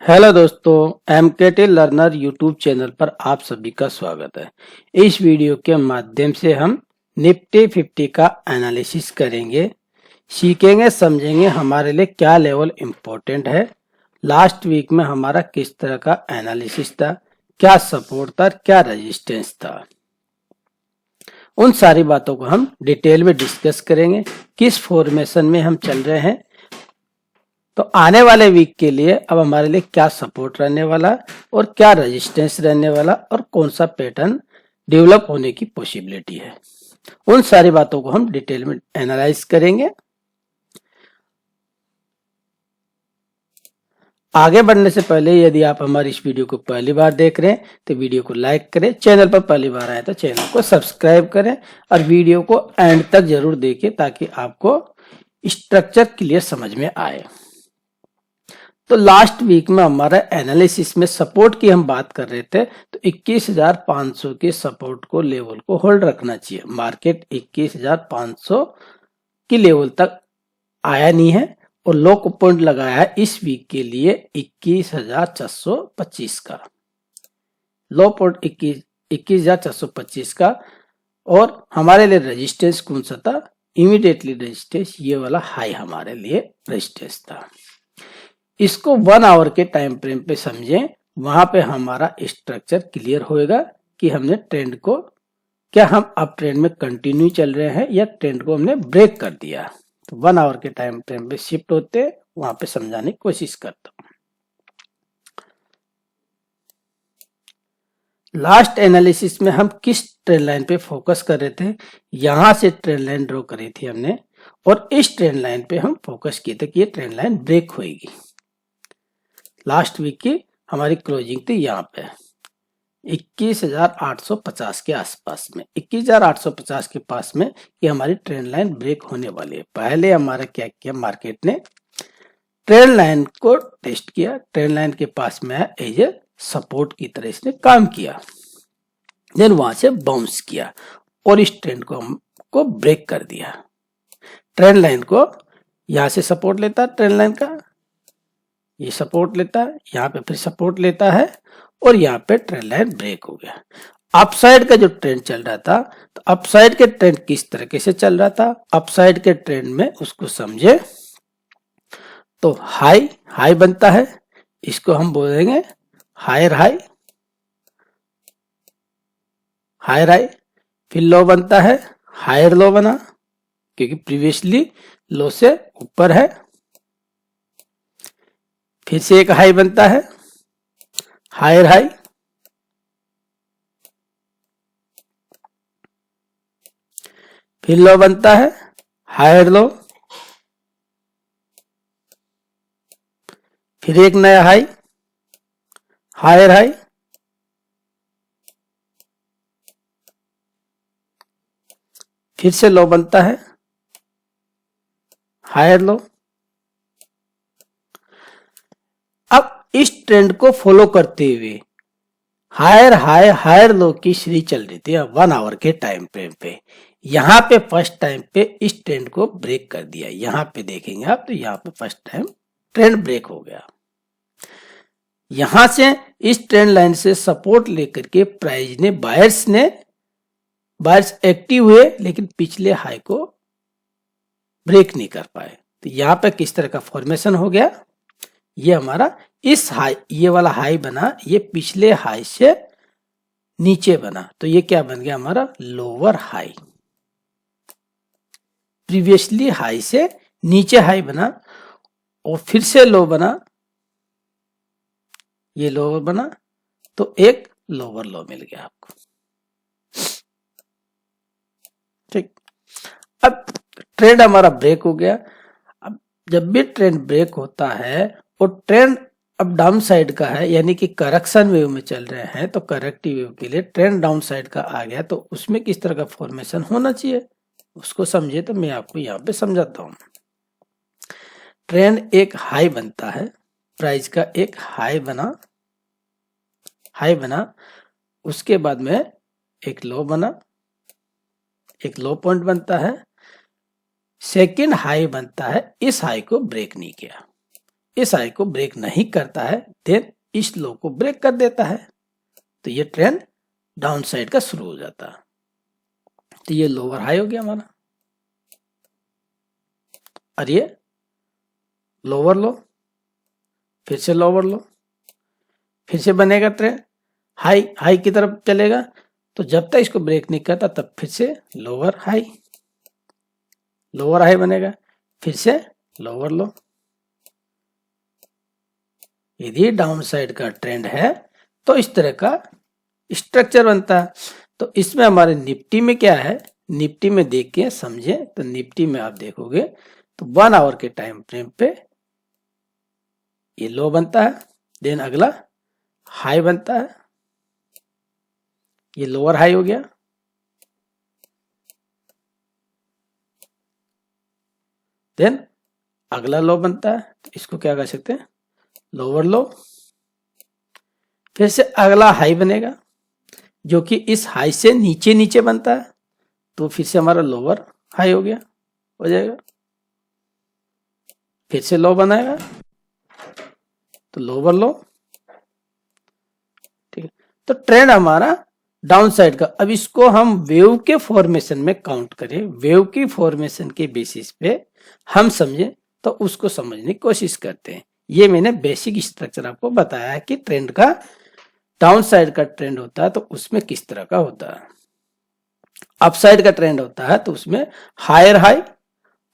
Hello दोस्तों, MKT learner YouTube channel पर आप सभी का स्वागत है। इस वीडियो के माध्यम से हम निफ्टी 50 का एनालिसिस करेंगे, सीखेंगे, समझेंगे हमारे लिए क्या लेवल इम्पोर्टेंट है, लास्ट वीक में हमारा किस तरह का एनालिसिस था, क्या सपोर्ट था, क्या रेजिस्टेंस था। उन सारी बातों को हम डिटेल में डिस्कस करेंगे, किस फॉर्मेशन में हम चल रहे हैं, तो आने वाले वीक के लिए अब हमारे लिए क्या सपोर्ट रहने वाला और क्या रेजिस्टेंस रहने वाला और कौन सा पैटर्न डेवलप होने की पॉसिबिलिटी है, उन सारी बातों को हम डिटेल में एनालाइज करेंगे। आगे बढ़ने से पहले यदि आप हमारी इस वीडियो को पहली बार देख रहे हैं तो वीडियो को लाइक करें, चैनल पर पहली बार आए तो चैनल को सब्सक्राइब करें और वीडियो को एंड तक जरूर देखें ताकि आपको स्ट्रक्चर क्लियर समझ में आए। तो लास्ट वीक में हमारा एनालिसिस में सपोर्ट की हम बात कर रहे थे, तो 21,500 के सपोर्ट को लेवल को होल्ड रखना चाहिए। मार्केट 21,500 की लेवल तक आया नहीं है और लो पॉइंट लगाया है इस वीक के लिए 21,425 का लो पॉइंट 21,425 का। और हमारे लिए रेजिस्टेंस कौन सा था? इमीडिएटली रेजिस्टेंस ये वाला हाई हमारे लिए रेजिस्टेंस था। इसको 1 आवर के टाइम फ्रेम पे समझें, वहां पे हमारा स्ट्रक्चर क्लियर होएगा कि हमने ट्रेंड को, क्या हम अप ट्रेंड में कंटिन्यू चल रहे हैं या ट्रेंड को हमने ब्रेक कर दिया। तो 1 आवर के टाइम फ्रेम पे शिफ्ट होते वहां पे समझाने की कोशिश करता हूं। लास्ट एनालिसिस में हम किस ट्रेंड लाइन पे फोकस कर रहे थे? यहां से ट्रेंड लाइन ड्रॉ करी थी हमने और इस ट्रेंड लाइन पे हम फोकस किए थे कि ये ट्रेंड लाइन ब्रेक होगी। लास्ट वीक की हमारी क्लोजिंग थी यहाँ पे 21,850 के आसपास में, 21,850 के पास में ये हमारी ट्रेंड लाइन ब्रेक होने वाली है। पहले हमारा क्या किया, मार्केट ने ट्रेंड लाइन को टेस्ट किया, ट्रेंड लाइन के पास में एज ए सपोर्ट की तरह इसने काम किया, देन वहां से बाउंस किया और इस ट्रेंड को ब्रेक कर दिया। ट्रेंड लाइन को यहां से सपोर्ट लेता, ट्रेंड लाइन का ये सपोर्ट लेता है, यहाँ पे फिर सपोर्ट लेता है और यहाँ पे ट्रेंड लाइन ब्रेक हो गया। अपसाइड का जो ट्रेंड चल रहा था, तो अपसाइड के ट्रेंड किस तरीके से चल रहा था? अपसाइड के ट्रेंड में उसको समझे तो हाई हाई बनता है, इसको हम बोलेंगे हायर हाई, हायर हाई, फिर लो बनता है, हायर लो बना क्योंकि प्रीवियसली लो से ऊपर है, फिर से एक हाई बनता है, हायर हाई, फिर लो बनता है, हायर लो, फिर एक नया हाई, हायर हाई, फिर से लो बनता है, हायर लो। अब इस ट्रेंड को फॉलो करते हुए हायर हाई हायर लो की सीरीज चल रही थी 1 आवर के टाइम फ्रेम पे। यहाँ पे फर्स्ट टाइम पे इस ट्रेंड को ब्रेक कर दिया। यहाँ पे देखेंगे आप तो यहाँ पे फर्स्ट टाइम ट्रेंड ब्रेक हो गया। यहां से इस ट्रेंड लाइन से सपोर्ट लेकर के प्राइस ने बायर्स एक्टिव हुए लेकिन पिछले हाई को ब्रेक नहीं कर पाए। तो यहाँ पे किस तरह का फॉर्मेशन हो गया? ये हमारा इस हाई, ये वाला हाई बना, ये पिछले हाई से नीचे बना, तो ये क्या बन गया हमारा? Lower high. प्रीवियसली हाई से नीचे हाई बना और फिर से लो बना, ये लोअर बना, तो एक लोअर लो मिल गया आपको। ठीक, अब ट्रेंड हमारा ब्रेक हो गया। अब जब भी ट्रेंड ब्रेक होता है और ट्रेंड अब डाउन साइड का है, यानी कि करेक्शन वेव में चल रहे हैं, तो करेक्टिव वेव के लिए ट्रेंड डाउन साइड का आ गया, तो उसमें किस तरह का फॉर्मेशन होना चाहिए उसको समझिए। तो मैं आपको यहाँ पे समझाता हूँ। ट्रेंड एक हाई बनता है, प्राइस का एक हाई बना, उसके बाद में एक लो बना, एक लो पॉइंट बनता है, सेकेंड हाई बनता है, इस हाई को ब्रेक नहीं किया, इस हाई को ब्रेक नहीं करता है, देन इस लो को ब्रेक कर देता है, तो ये ट्रेंड डाउन साइड का शुरू हो जाता है। तो ये लोअर हाई हो गया हमारा, और ये लोअर लो, फिर से लोअर लो, फिर से बनेगा ट्रेंड हाई हाई की तरफ चलेगा। तो जब तक इसको ब्रेक नहीं करता तब फिर से लोअर हाई बनेगा, फिर से लोअर लो। यदि डाउन साइड का ट्रेंड है तो इस तरह का स्ट्रक्चर बनता है। तो इसमें हमारे निफ्टी में क्या है, निफ्टी में देख के समझे तो निफ्टी में आप देखोगे तो 1 आवर के टाइम फ्रेम पे ये लो बनता है, देन अगला हाई बनता है, ये लोअर हाई हो गया, देन अगला लो बनता है, तो इसको क्या कर सकते हैं, लोअर लो, फिर से अगला हाई बनेगा जो कि इस हाई से नीचे नीचे बनता है, तो फिर से हमारा लोअर हाई हो गया, हो जाएगा, फिर से लो बनाएगा तो लोअर लो, ठीक है। तो ट्रेंड हमारा डाउन साइड का। अब इसको हम वेव के फॉर्मेशन में काउंट करें, वेव की फॉर्मेशन के बेसिस पे हम समझे तो उसको समझने की कोशिश करते हैं। ये मैंने बेसिक स्ट्रक्चर आपको बताया है कि ट्रेंड का डाउन साइड का ट्रेंड होता है तो उसमें किस तरह का होता है, अप साइड का ट्रेंड होता है तो उसमें higher high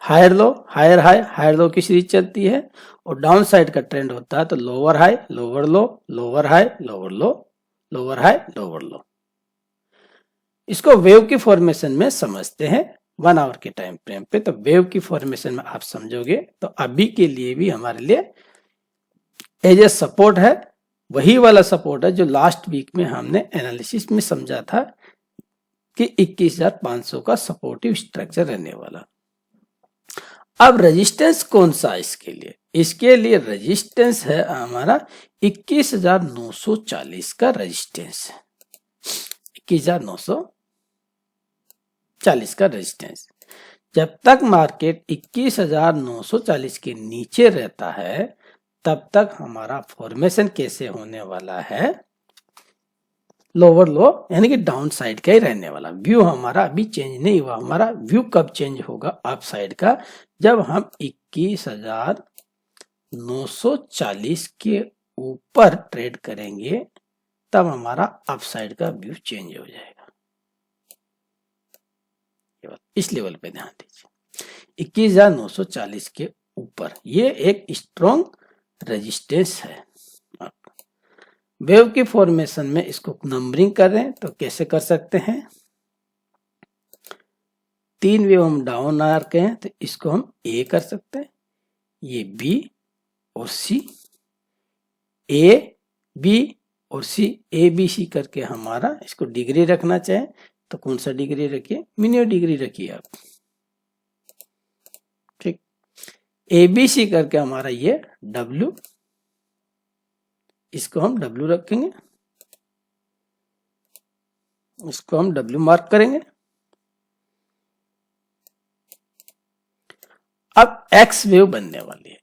higher low higher high higher low की सीरीज चलती है, और डाउन साइड का ट्रेंड होता है तो लोअर हाई लोअर लो लोअर हाई लोअर लो लोअर हाई लोअर लो। इसको वेव की फॉर्मेशन में समझते हैं 1 आवर के टाइम फ्रेम पे। तो वेव की फॉर्मेशन में आप समझोगे तो अभी के लिए भी हमारे लिए एज ए सपोर्ट है, वही वाला सपोर्ट है जो लास्ट वीक में हमने एनालिसिस में समझा था कि 21,500 का सपोर्टिव स्ट्रक्चर रहने वाला। अब रेजिस्टेंस कौन सा है इसके लिए, इसके लिए रेजिस्टेंस है हमारा 21,940 का रेजिस्टेंस है, 21,940 का रेजिस्टेंस। जब तक मार्केट 21,940 के नीचे रहता है तब तक हमारा फॉर्मेशन कैसे होने वाला है, लोअर लो यानी कि डाउन साइड का ही रहने वाला। व्यू हमारा अभी चेंज नहीं हुआ, हमारा व्यू कब चेंज होगा अप साइड का, जब हम 21,940 के ऊपर ट्रेड करेंगे तब हमारा अप साइड का व्यू चेंज हो जाएगा। इस लेवल पे ध्यान दीजिए, 21,940 के ऊपर ये एक स्ट्रॉन्ग रेजिस्टेंस है। वेव की फॉर्मेशन में इसको नंबरिंग कर रहे हैं तो कैसे कर सकते हैं, 3 वेव हम डाउन आर के हैं तो इसको हम ए कर सकते हैं, ये बी और सी, ए बी और सी, ए बी सी करके हमारा इसको डिग्री रखना चाहे तो कौन सा डिग्री रखिए, मिनिमम डिग्री रखिए आप, ठीक। ए बी सी करके हमारा ये डब्ल्यू, इसको हम डब्ल्यू रखेंगे, इसको हम डब्ल्यू मार्क करेंगे। अब एक्स वेव बनने वाली है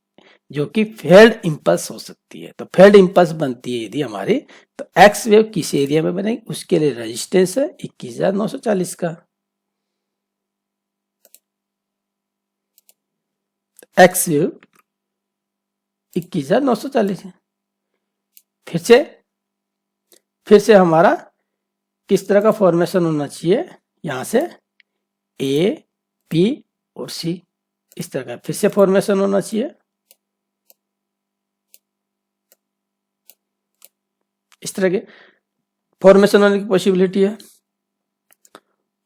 जो कि फेल्ड इंपल्स हो सकती है, तो फेल्ड इंपल्स बनती है यदि हमारी, तो एक्स वेव किस एरिया में बनेगी, उसके लिए रेजिस्टेंस है 21,940 का, एक्स वेव 21,940 है। फिर से हमारा किस तरह का फॉर्मेशन होना चाहिए, यहां से ए बी और सी, इस तरह का फिर से फॉर्मेशन होना चाहिए, इस तरह के फॉर्मेशन होने की पॉसिबिलिटी है।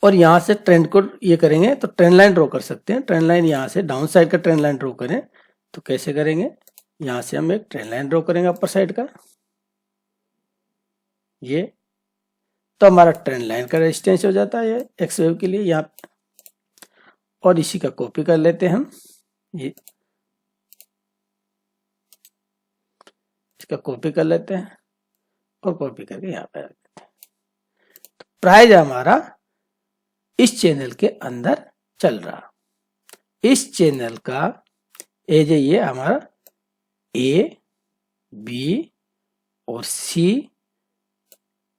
और यहां से ट्रेंड को ये करेंगे तो ट्रेंड लाइन ड्रॉ कर सकते हैं, ट्रेंड लाइन यहां से डाउन साइड का ट्रेंड लाइन ड्रॉ करें तो कैसे करेंगे, यहां से हम एक ट्रेंड लाइन ड्रॉ करेंगे अपर साइड का, ये तो हमारा ट्रेंड लाइन का रेजिस्टेंस हो जाता है ये एक्स वेव के लिए यहाँ, और इसी का कॉपी कर लेते हैं हम, ये इसका कॉपी कर लेते हैं और कॉपी करके यहाँ पे रख देते हैं। तो प्राइस हमारा इस चैनल के अंदर चल रहा, इस चैनल का एज ये हमारा ए, बी और सी,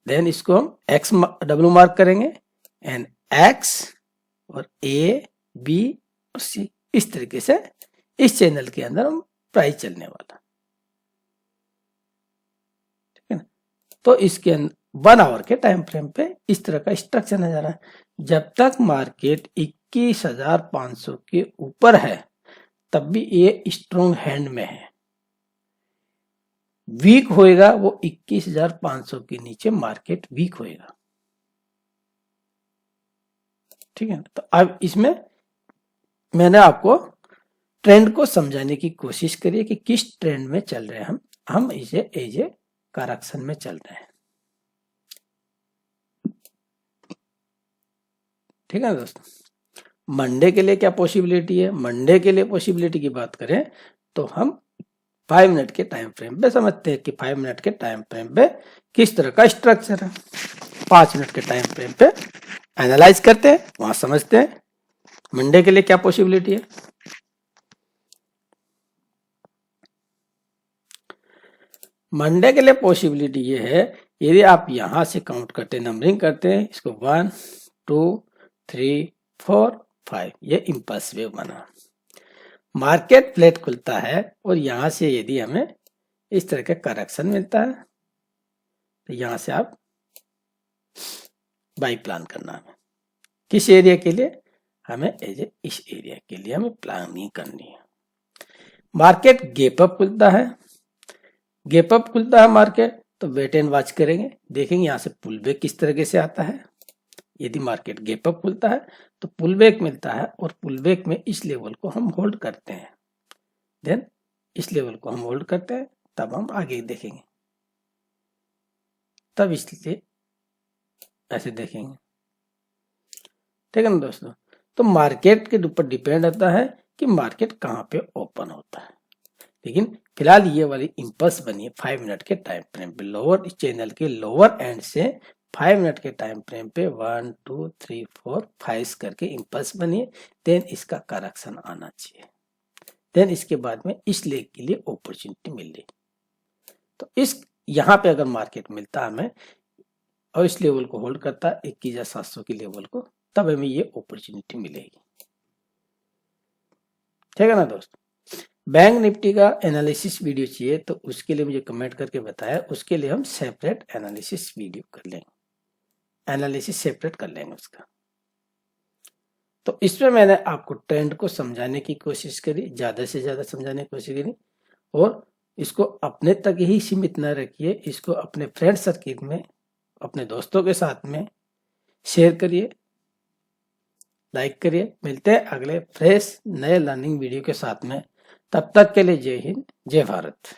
देन इसको हम एक्स डब्ल्यू मार्क करेंगे एंड एक्स और ए, बी और सी। इस तरीके से इस चैनल के अंदर हम प्राइस चलने वाला, ठीक है ना। तो इसके अंदर 1 आवर के टाइम फ्रेम पे इस तरह का स्ट्रक्चर नजर आ रहा है। जब तक मार्केट 21,500 के ऊपर है तब भी ये स्ट्रॉन्ग हैंड में है। वीक होएगा वो 21,500 के नीचे मार्केट वीक होएगा, ठीक है। तो अब इसमें मैंने आपको ट्रेंड को समझाने की कोशिश करी है कि किस ट्रेंड में चल रहे हैं हम इसे एज ए करेक्शन में चल रहे हैं, ठीक है दोस्तों। मंडे के लिए क्या पॉसिबिलिटी है? मंडे के लिए पॉसिबिलिटी की बात करें तो हम 5 मिनट के टाइम फ्रेम पे समझते हैं कि 5 मिनट के टाइम फ्रेम पे किस तरह का स्ट्रक्चर है। 5 मिनट के टाइम फ्रेम पे एनालाइज करते हैं, वहां समझते हैं मंडे के लिए क्या पॉसिबिलिटी है। मंडे के लिए पॉसिबिलिटी ये है, यदि आप यहां से काउंट करते हैं, नंबरिंग करते हैं इसको 1 2 3 4 5, ये इंपल्स वेव बना। मार्केट फ्लैट खुलता है और यहां से यदि हमें इस तरह का करेक्शन मिलता है तो यहां से आप बाई प्लान करना है। किस एरिया के लिए? हमें इस एरिया के लिए हमें प्लानिंग करनी है। मार्केट गैप अप खुलता है, गैप अप खुलता है मार्केट तो वेट एंड वॉच करेंगे, देखेंगे यहां से पुल बैक किस तरीके से आता है। यदि मार्केट गैप अप खुलता है तो पुल बैक मिलता है और पुल बैक में इस लेवल को हम होल्ड करते हैं, देन इस लेवल को हम होल्ड करते हैं, तब हम आगे देखेंगे, तब इसलिए ऐसे देखेंगे, ठीक है ना दोस्तों। तो मार्केट के ऊपर डिपेंड होता है कि मार्केट कहां पे ओपन होता है, लेकिन फिलहाल ये वाली इंपल्स बनी है 5 मिनट के टाइम फ्रेम पे। लोअर चैनल के लोअर एंड से 5 मिनट के टाइम फ्रेम पे 1 2 3 4 5 करके इंपल्स बनी है। देन इसका करेक्शन आना चाहिए, देन इसके बाद में इस लेग के लिए अपॉर्चुनिटी मिल रही। तो इस यहाँ पे अगर मार्केट मिलता है हमें और इस लेवल को होल्ड करता है 21,700 के लेवल को, तब हमें ये अपॉर्चुनिटी मिलेगी, ठीक है ना दोस्तों। बैंक निफ्टी का एनालिसिस वीडियो चाहिए तो उसके लिए मुझे कमेंट करके बताया, उसके लिए हम सेपरेट एनालिसिस वीडियो कर लेंगे, एनालिसिस सेपरेट कर लेंगे उसका। तो इसमें मैंने आपको ट्रेंड को समझाने की कोशिश करी, ज्यादा से ज्यादा समझाने की कोशिश करी, और इसको अपने तक ही सीमित न रखिए, इसको अपने फ्रेंड सर्किल में, अपने दोस्तों के साथ में शेयर करिए, लाइक करिए। मिलते हैं अगले फ्रेश नए लर्निंग वीडियो के साथ में, तब तक के लिए जय हिंद जय भारत।